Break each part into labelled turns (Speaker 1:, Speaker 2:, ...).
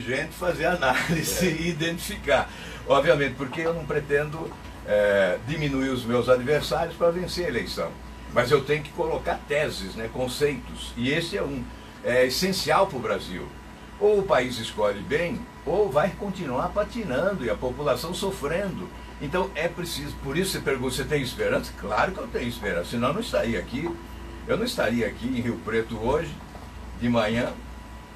Speaker 1: gente fazer análise e identificar. Obviamente, porque eu não pretendo diminuir os meus adversários para vencer a eleição. Mas eu tenho que colocar teses, né, conceitos. E esse é essencial para o Brasil. Ou o país escolhe bem, ou vai continuar patinando e a população sofrendo. Então é preciso, por isso você pergunta, você tem esperança? Claro que eu tenho esperança, senão eu não estaria aqui. Eu não estaria aqui em Rio Preto hoje, de manhã,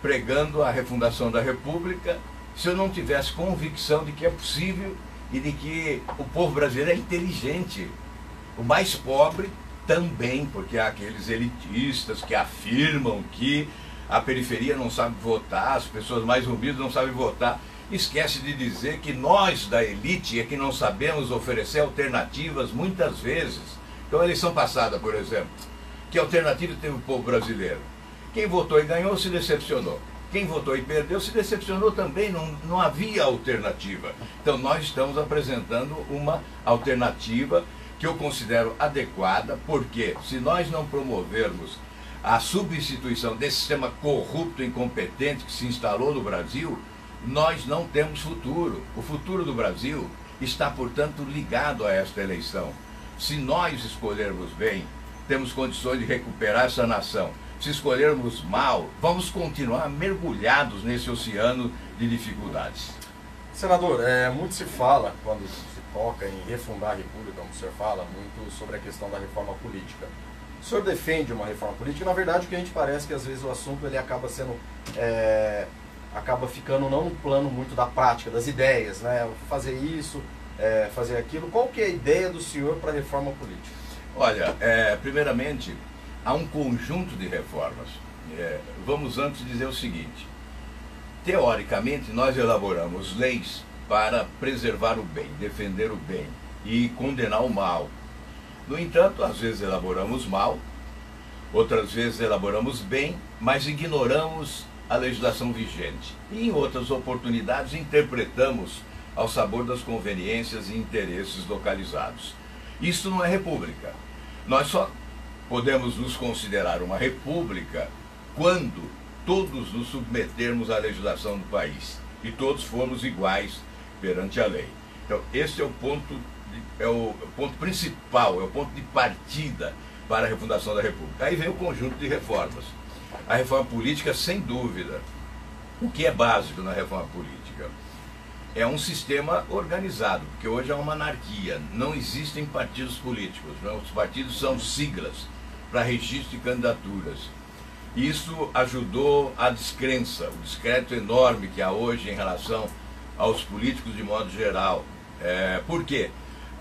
Speaker 1: pregando a refundação da República, se eu não tivesse convicção de que é possível e de que o povo brasileiro é inteligente. O mais pobre também, porque há aqueles elitistas que afirmam que a periferia não sabe votar, as pessoas mais humildes não sabem votar. Esquece de dizer que nós da elite é que não sabemos oferecer alternativas muitas vezes. Então a eleição passada, por exemplo, que alternativa teve o povo brasileiro? Quem votou e ganhou se decepcionou. Quem votou e perdeu se decepcionou também, não havia alternativa. Então nós estamos apresentando uma alternativa que eu considero adequada, porque se nós não promovermos a substituição desse sistema corrupto e incompetente que se instalou no Brasil, nós não temos futuro. O futuro do Brasil está, portanto, ligado a esta eleição. Se nós escolhermos bem, temos condições de recuperar essa nação. Se escolhermos mal, vamos continuar mergulhados nesse oceano de dificuldades.
Speaker 2: Senador, muito se fala, quando se toca em refundar a República, como o senhor fala, muito sobre a questão da reforma política. O senhor defende uma reforma política? Na verdade, o que a gente parece que às vezes o assunto ele acaba sendo... acaba ficando não no plano muito da prática, das ideias, né? Fazer isso, fazer aquilo. Qual que é a ideia do senhor para a reforma política?
Speaker 1: Olha, primeiramente, há um conjunto de reformas. Vamos antes dizer o seguinte: teoricamente, nós elaboramos leis para preservar o bem, defender o bem e condenar o mal. No entanto, às vezes elaboramos mal, outras vezes elaboramos bem, mas ignoramos a legislação vigente. E em outras oportunidades interpretamos ao sabor das conveniências e interesses localizados. Isso não é república. Nós só podemos nos considerar uma república quando todos nos submetermos à legislação do país e todos formos iguais perante a lei. Então, esse é o ponto principal, é o ponto de partida para a refundação da República. Aí vem o conjunto de reformas. A reforma política, sem dúvida, o que é básico na reforma política? É um sistema organizado, porque hoje é uma anarquia, não existem partidos políticos, né? Os partidos são siglas para registro de candidaturas. Isso ajudou a descrença, o descrédito enorme que há hoje em relação aos políticos de modo geral. Por quê?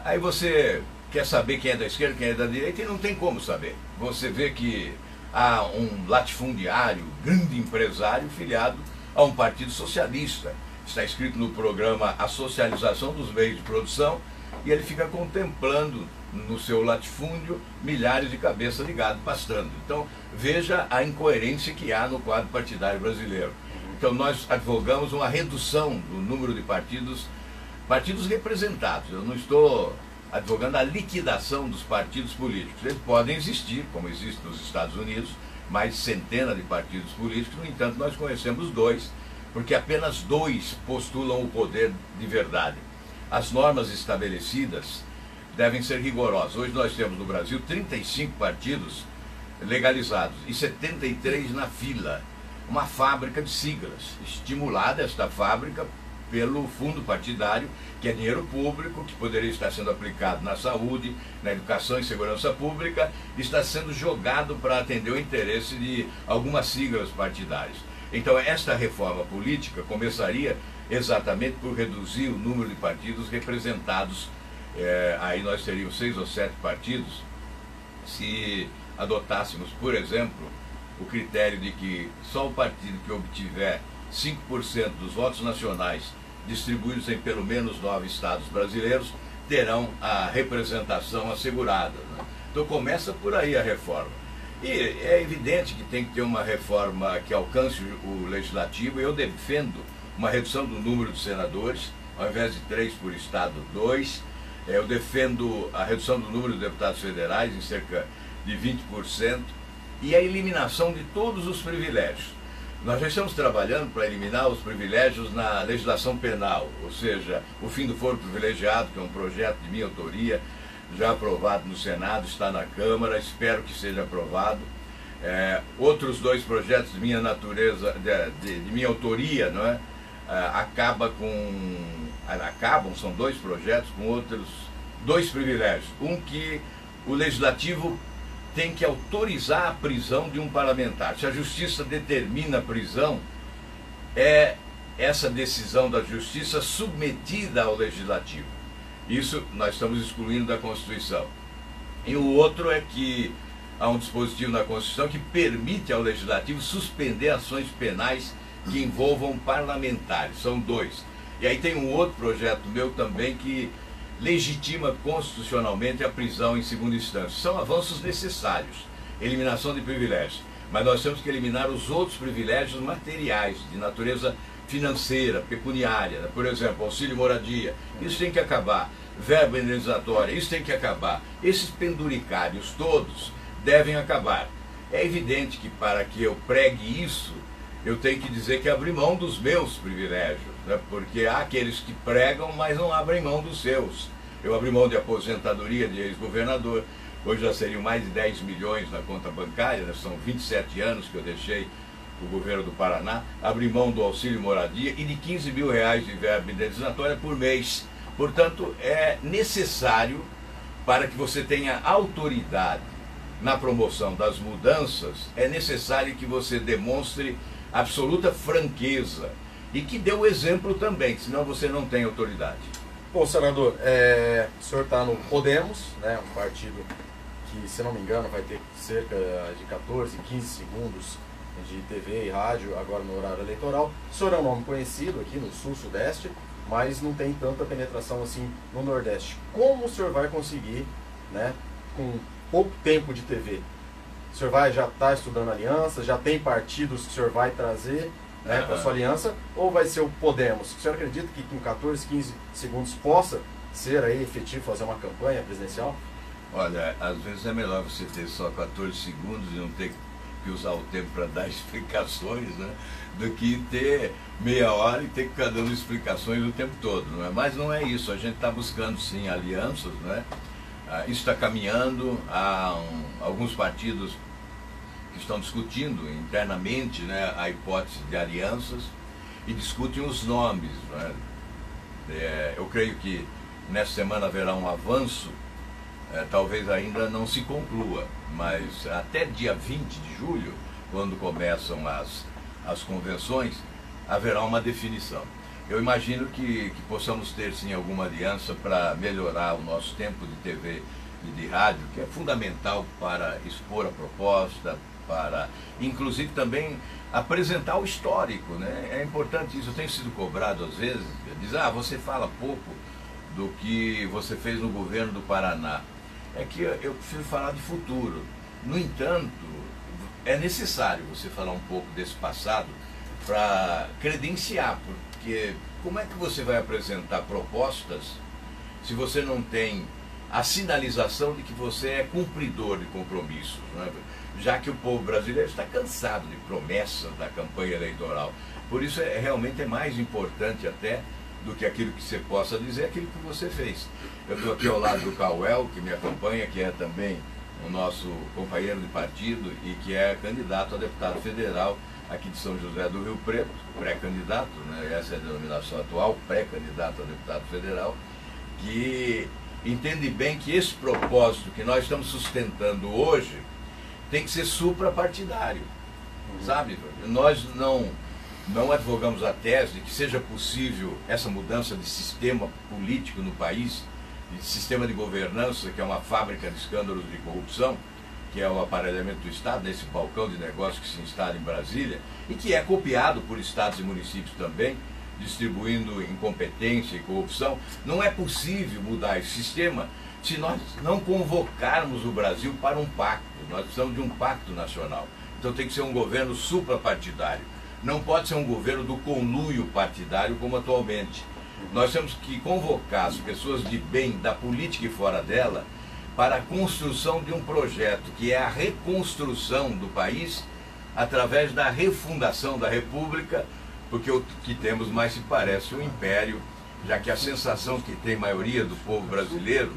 Speaker 1: Aí você quer saber quem é da esquerda, quem é da direita, e não tem como saber. Você vê que há um latifundiário, grande empresário, filiado a um partido socialista. Está escrito no programa a socialização dos meios de produção, e ele fica contemplando no seu latifúndio milhares de cabeças de gado pastando. Então veja a incoerência que há no quadro partidário brasileiro. Então nós advogamos uma redução do número de partidos representados. Eu não estou advogando a liquidação dos partidos políticos. Eles podem existir, como existe nos Estados Unidos, mais de centenas de partidos políticos. No entanto, nós conhecemos 2, porque apenas 2 postulam o poder de verdade. As normas estabelecidas devem ser rigorosas. Hoje nós temos no Brasil 35 partidos legalizados e 73 na fila. Uma fábrica de siglas, estimulada esta fábrica pelo fundo partidário, que é dinheiro público, que poderia estar sendo aplicado na saúde, na educação e segurança pública, está sendo jogado para atender o interesse de algumas siglas partidárias. Então esta reforma política começaria exatamente por reduzir o número de partidos representados. Aí nós teríamos 6 ou 7 partidos, se adotássemos, por exemplo, o critério de que só o partido que obtiver 5% dos votos nacionais distribuídos em pelo menos 9 estados brasileiros terão a representação assegurada, né? Então começa por aí a reforma. E é evidente que tem que ter uma reforma que alcance o legislativo. Eu defendo uma redução do número de senadores, ao invés de 3 por estado, 2. Eu defendo a redução do número de deputados federais em cerca de 20% e a eliminação de todos os privilégios. Nós já estamos trabalhando para eliminar os privilégios na legislação penal, ou seja, o fim do foro privilegiado, que é um projeto de minha autoria, já aprovado no Senado, está na Câmara, espero que seja aprovado. Outros dois projetos de minha natureza, de minha autoria, não é? São dois projetos com outros dois privilégios. Um que o Legislativo tem que autorizar a prisão de um parlamentar. Se a Justiça determina a prisão, é essa decisão da Justiça submetida ao Legislativo. Isso nós estamos excluindo da Constituição. E o outro é que há um dispositivo na Constituição que permite ao Legislativo suspender ações penais que envolvam parlamentares. São dois. E aí tem um outro projeto meu também que legitima constitucionalmente a prisão em segunda instância. São avanços necessários, eliminação de privilégios. Mas nós temos que eliminar os outros privilégios materiais, de natureza financeira, pecuniária. Por exemplo, auxílio moradia, isso tem que acabar. Verba indenizatória, isso tem que acabar. Esses penduricários todos devem acabar. É evidente que para que eu pregue isso, eu tenho que dizer que abri mão dos meus privilégios, né? Porque há aqueles que pregam, mas não abrem mão dos seus. Eu abri mão de aposentadoria de ex-governador, hoje já seriam mais de 10 milhões na conta bancária, né? São 27 anos que eu deixei o governo do Paraná, abri mão do auxílio moradia e de 15 mil reais de verba indenizatória por mês. Portanto, é necessário, para que você tenha autoridade na promoção das mudanças, é necessário que você demonstre absoluta franqueza e que dê o exemplo também, senão você não tem autoridade.
Speaker 2: Bom, senador, o senhor está no Podemos, né, um partido que, se não me engano, vai ter cerca de 14, 15 segundos de TV e rádio agora no horário eleitoral. O senhor é um nome conhecido aqui no Sul-Sudeste, mas não tem tanta penetração assim no Nordeste. Como o senhor vai conseguir, né, com pouco tempo de TV? O senhor já está estudando aliança, já tem partidos que o senhor vai trazer, né, para a sua aliança, ou vai ser o Podemos? O senhor acredita que com 14, 15 segundos possa ser aí efetivo fazer uma campanha presidencial?
Speaker 1: Olha, às vezes é melhor você ter só 14 segundos e não ter que usar o tempo para dar explicações, né, do que ter meia hora e ter que ficar dando explicações o tempo todo, não é? Mas não é isso, a gente está buscando sim alianças, né? Isso está caminhando, há alguns partidos que estão discutindo internamente, né, a hipótese de alianças e discutem os nomes, né? Eu creio que nessa semana haverá um avanço, talvez ainda não se conclua, mas até dia 20 de julho, quando começam as convenções, haverá uma definição. Eu imagino que possamos ter sim alguma aliança para melhorar o nosso tempo de TV e de rádio, que é fundamental para expor a proposta, para inclusive também apresentar o histórico, né? É importante isso, eu tenho sido cobrado às vezes, diz, você fala pouco do que você fez no governo do Paraná. É que eu prefiro falar de futuro. No entanto, é necessário você falar um pouco desse passado para credenciar, porque como é que você vai apresentar propostas se você não tem a sinalização de que você é cumpridor de compromissos, né? Já que o povo brasileiro está cansado de promessas da campanha eleitoral. Por isso realmente é mais importante até do que aquilo que você possa dizer, aquilo que você fez. Eu estou aqui ao lado do Cauel, que me acompanha, que é também o nosso companheiro de partido e que é candidato a deputado federal aqui de São José do Rio Preto, pré-candidato, né? Essa é a denominação atual, pré-candidato a deputado federal, que entende bem que esse propósito que nós estamos sustentando hoje tem que ser suprapartidário, sabe? Nós não advogamos a tese de que seja possível essa mudança de sistema político no país, de sistema de governança, que é uma fábrica de escândalos de corrupção, que é o aparelhamento do Estado, nesse balcão de negócios que se instala em Brasília, e que é copiado por estados e municípios também, distribuindo incompetência e corrupção. Não é possível mudar esse sistema se nós não convocarmos o Brasil para um pacto. Nós precisamos de um pacto nacional. Então tem que ser um governo suprapartidário. Não pode ser um governo do conluio partidário como atualmente. Nós temos que convocar as pessoas de bem da política e fora dela para a construção de um projeto que é a reconstrução do país através da refundação da República, porque o que temos mais se parece um império, já que a sensação que tem a maioria do povo brasileiro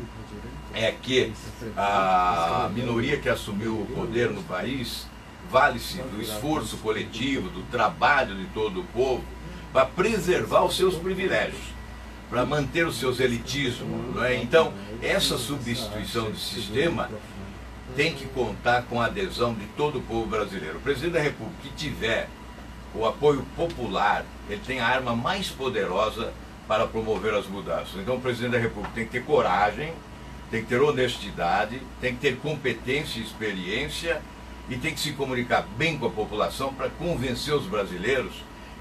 Speaker 1: é que a minoria que assumiu o poder no país vale-se do esforço coletivo, do trabalho de todo o povo, para preservar os seus privilégios, para manter os seus elitismos, não é? Então, essa substituição de sistema tem que contar com a adesão de todo o povo brasileiro. O presidente da República que tiver o apoio popular, ele tem a arma mais poderosa para promover as mudanças. Então, o presidente da República tem que ter coragem, tem que ter honestidade, tem que ter competência e experiência e tem que se comunicar bem com a população para convencer os brasileiros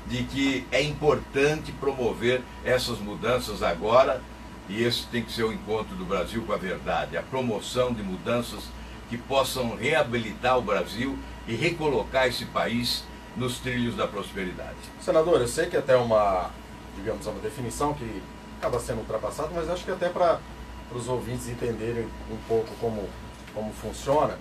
Speaker 1: de que é importante promover essas mudanças agora, e esse tem que ser o encontro do Brasil com a verdade, a promoção de mudanças que possam reabilitar o Brasil e recolocar esse país nos trilhos da prosperidade.
Speaker 2: Senador, eu sei que até uma, digamos, uma definição que acaba sendo ultrapassada, mas acho que até para os ouvintes entenderem um pouco como funciona,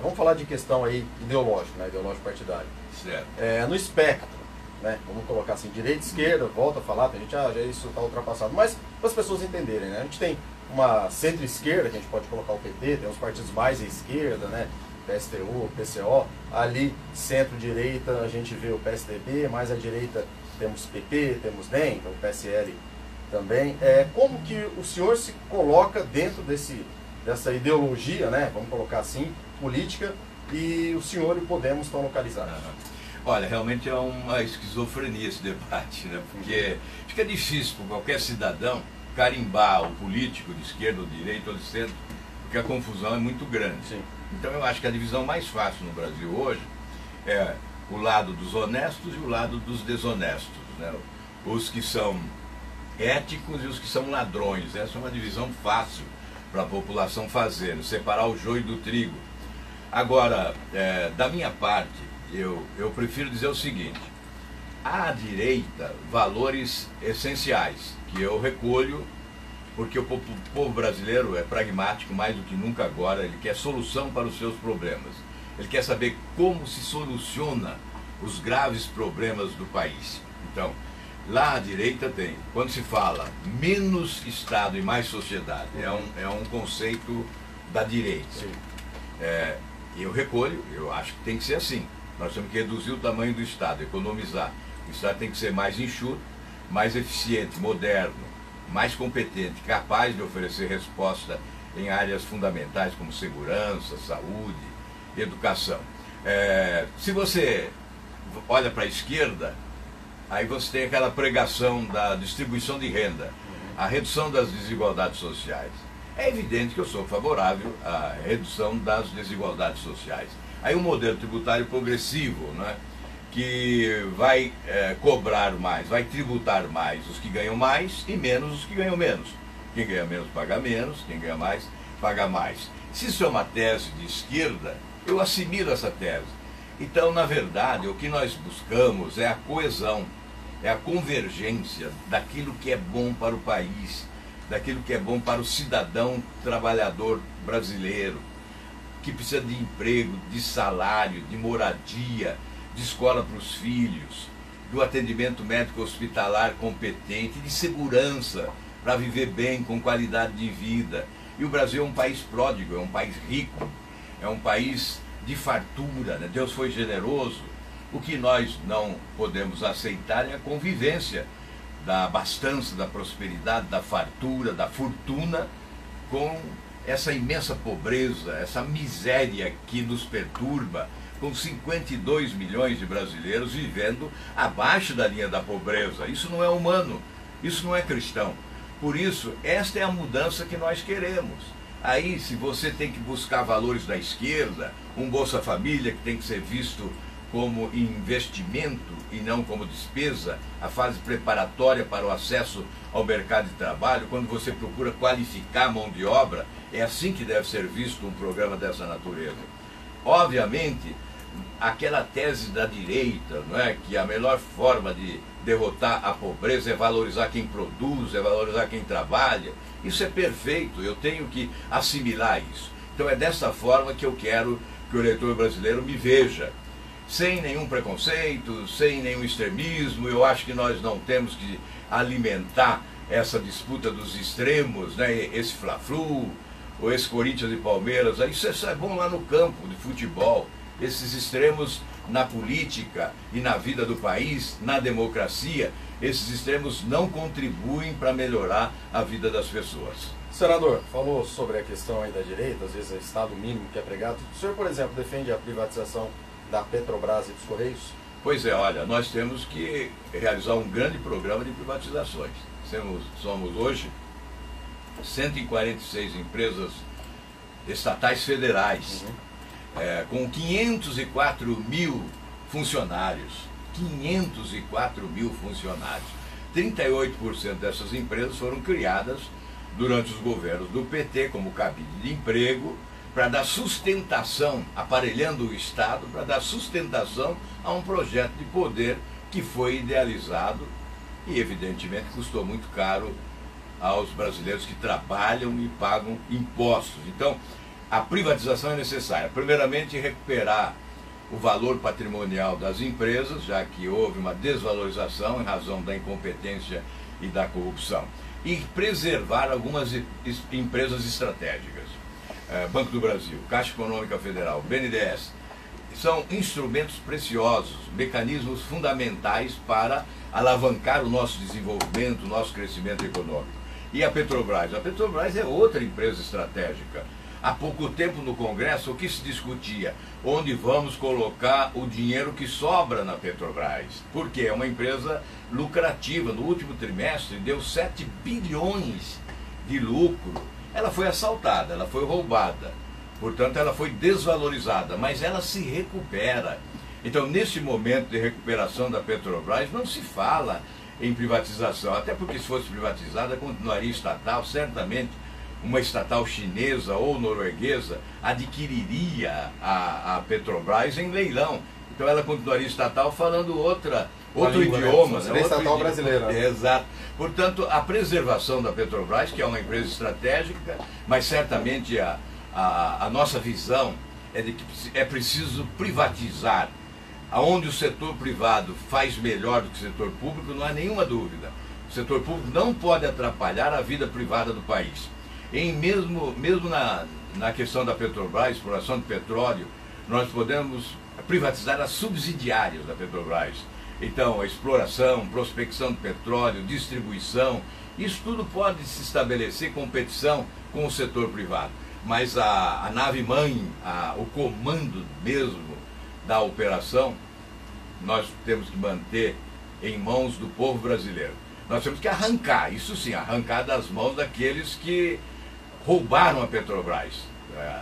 Speaker 2: vamos falar de questão aí ideológica, né, ideológico partidário.
Speaker 1: Certo.
Speaker 2: No espectro, né, vamos colocar assim, direita, esquerda, volta a falar, tem gente, já isso está ultrapassado, mas para as pessoas entenderem, né, a gente tem uma centro-esquerda, que a gente pode colocar o PT, tem os partidos mais à esquerda, né, PSTU, PCO, ali centro-direita a gente vê o PSDB, mais à direita temos PP, temos DEM, então o PSL também. Como que o senhor se coloca dentro dessa ideologia, né, vamos colocar assim, política, e o senhor e o Podemos estão localizados?
Speaker 1: Olha, realmente é uma esquizofrenia esse debate, né, porque fica difícil para qualquer cidadão carimbar o político de esquerda ou de direita ou de centro, porque a confusão é muito grande.
Speaker 2: Sim.
Speaker 1: Então eu acho que a divisão mais fácil no Brasil hoje é o lado dos honestos e o lado dos desonestos, né? Os que são éticos e os que são ladrões. Essa é uma divisão fácil para a população fazer, separar o joio do trigo. Agora, da minha parte, eu prefiro dizer o seguinte: há à direita valores essenciais que eu recolho, porque o povo brasileiro é pragmático mais do que nunca agora, ele quer solução para os seus problemas. Ele quer saber como se soluciona os graves problemas do país. Então, lá à direita tem, quando se fala menos Estado e mais sociedade, é um conceito da direita. Eu recolho, eu acho que tem que ser assim. Nós temos que reduzir o tamanho do Estado, economizar. O Estado tem que ser mais enxuto, mais eficiente, moderno, mais competente, capaz de oferecer resposta em áreas fundamentais como segurança, saúde, educação. Se você olha para a esquerda, aí você tem aquela pregação da distribuição de renda, a redução das desigualdades sociais. É evidente que eu sou favorável à redução das desigualdades sociais. Aí um modelo tributário progressivo, né, que vai cobrar mais, vai tributar mais os que ganham mais e menos os que ganham menos. Quem ganha menos paga menos, quem ganha mais paga mais. Se isso é uma tese de esquerda, eu assimilo essa tese. Então, na verdade, o que nós buscamos é a coesão, é a convergência daquilo que é bom para o país, daquilo que é bom para o cidadão trabalhador brasileiro, que precisa de emprego, de salário, de moradia, de escola para os filhos, do atendimento médico hospitalar competente, de segurança para viver bem, com qualidade de vida. E o Brasil é um país pródigo, é um país rico, é um país de fartura, né? Deus foi generoso. O que nós não podemos aceitar é a convivência da abastança, da prosperidade, da fartura, da fortuna, com essa imensa pobreza, essa miséria que nos perturba, com 52 milhões de brasileiros vivendo abaixo da linha da pobreza. Isso não é humano, isso não é cristão. Por isso, esta é a mudança que nós queremos. Aí, se você tem que buscar valores da esquerda, um Bolsa Família que tem que ser visto como investimento e não como despesa, a fase preparatória para o acesso ao mercado de trabalho, quando você procura qualificar a mão de obra, é assim que deve ser visto um programa dessa natureza. Obviamente, aquela tese da direita, não é, que a melhor forma de derrotar a pobreza é valorizar quem produz, é valorizar quem trabalha, isso é perfeito, eu tenho que assimilar isso. Então é dessa forma que eu quero que o eleitor brasileiro me veja. sem nenhum preconceito, sem nenhum extremismo. Eu acho que nós não temos que alimentar essa disputa dos extremos, né? Esse Fla-Flu, ou esse Corinthians e Palmeiras. Isso é bom lá no campo de futebol. Esses extremos na política e na vida do país, na democracia, esses extremos não contribuem para melhorar a vida das pessoas.
Speaker 2: Senador, falou sobre a questão aí da direita, às vezes é Estado mínimo que é pregado. O senhor, por exemplo, defende a privatização da Petrobras e dos Correios?
Speaker 1: Pois é, olha, nós temos que realizar um grande programa de privatizações. Somos hoje 146 empresas estatais federais, com 504 mil funcionários. 504 mil funcionários. 38% dessas empresas foram criadas durante os governos do PT como cabide de emprego, para dar sustentação, aparelhando o Estado, para dar sustentação a um projeto de poder que foi idealizado e, evidentemente, custou muito caro aos brasileiros que trabalham e pagam impostos. Então, a privatização é necessária. Primeiramente, recuperar o valor patrimonial das empresas, já que houve uma desvalorização em razão da incompetência e da corrupção. E preservar algumas empresas estratégicas. Banco do Brasil, Caixa Econômica Federal, BNDES, são instrumentos preciosos, mecanismos fundamentais para alavancar o nosso desenvolvimento, o nosso crescimento econômico. E a Petrobras? A Petrobras é outra empresa estratégica. Há pouco tempo no Congresso, o que se discutia? Onde vamos colocar o dinheiro que sobra na Petrobras? Porque é uma empresa lucrativa. No último trimestre deu 7 bilhões de lucro. Ela foi assaltada, ela foi roubada. Portanto, ela foi desvalorizada, mas ela se recupera. Então, nesse momento de recuperação da Petrobras, não se fala em privatização. Até porque, se fosse privatizada, continuaria estatal. Certamente, uma estatal chinesa ou norueguesa adquiriria a Petrobras em leilão. Então, ela continuaria estatal falando outro idioma.
Speaker 2: Né? Estatal brasileira.
Speaker 1: Exato. Portanto, a preservação da Petrobras, que é uma empresa estratégica, mas certamente a nossa visão é de que é preciso privatizar. Aonde o setor privado faz melhor do que o setor público, não há nenhuma dúvida. O setor público não pode atrapalhar a vida privada do país. Mesmo na questão da Petrobras, exploração de petróleo, nós podemos privatizar as subsidiárias da Petrobras. Então, a exploração, prospecção de petróleo, distribuição, isso tudo pode se estabelecer competição com o setor privado. Mas a nave-mãe, o comando mesmo da operação, nós temos que manter em mãos do povo brasileiro. Nós temos que arrancar, isso sim, arrancar das mãos daqueles que roubaram a Petrobras,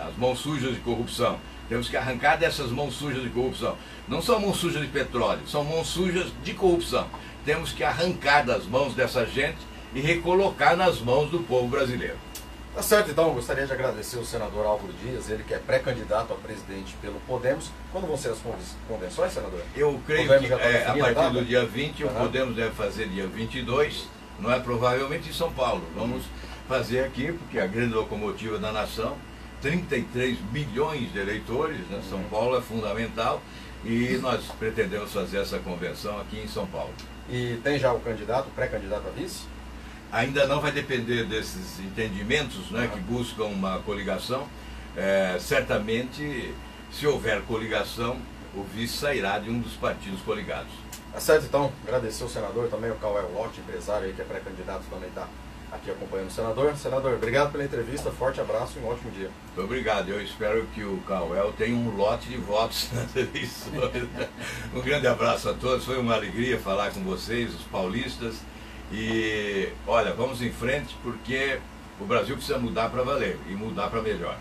Speaker 1: as mãos sujas de corrupção. Temos que arrancar dessas mãos sujas de corrupção. Não são mãos sujas de petróleo, são mãos sujas de corrupção. Temos que arrancar das mãos dessa gente e recolocar nas mãos do povo brasileiro.
Speaker 2: Tá certo, então, eu gostaria de agradecer o senador Álvaro Dias, ele que é pré-candidato a presidente pelo Podemos. Quando vão ser as convenções, senador?
Speaker 1: Eu creio que a partir do dia 20, o Podemos deve fazer dia 22, não é? Provavelmente em São Paulo. Vamos fazer aqui, porque a grande locomotiva da nação, 33 milhões de eleitores, né? São Paulo é fundamental e nós pretendemos fazer essa convenção aqui em São Paulo.
Speaker 2: E tem já o candidato, pré-candidato a vice?
Speaker 1: Ainda não, vai depender desses entendimentos, né, que buscam uma coligação. Certamente, se houver coligação, o vice sairá de um dos partidos coligados.
Speaker 2: Tá certo, então, agradecer ao senador também, o Cauel Lotti, empresário aí que é pré-candidato, também está aqui acompanhando o senador. Senador, obrigado pela entrevista, forte abraço e um ótimo dia.
Speaker 1: Muito obrigado, eu espero que o Cauel tenha um lote de votos nas eleições. Um grande abraço a todos, foi uma alegria falar com vocês, os paulistas. E olha, vamos em frente porque o Brasil precisa mudar para valer e mudar para melhor.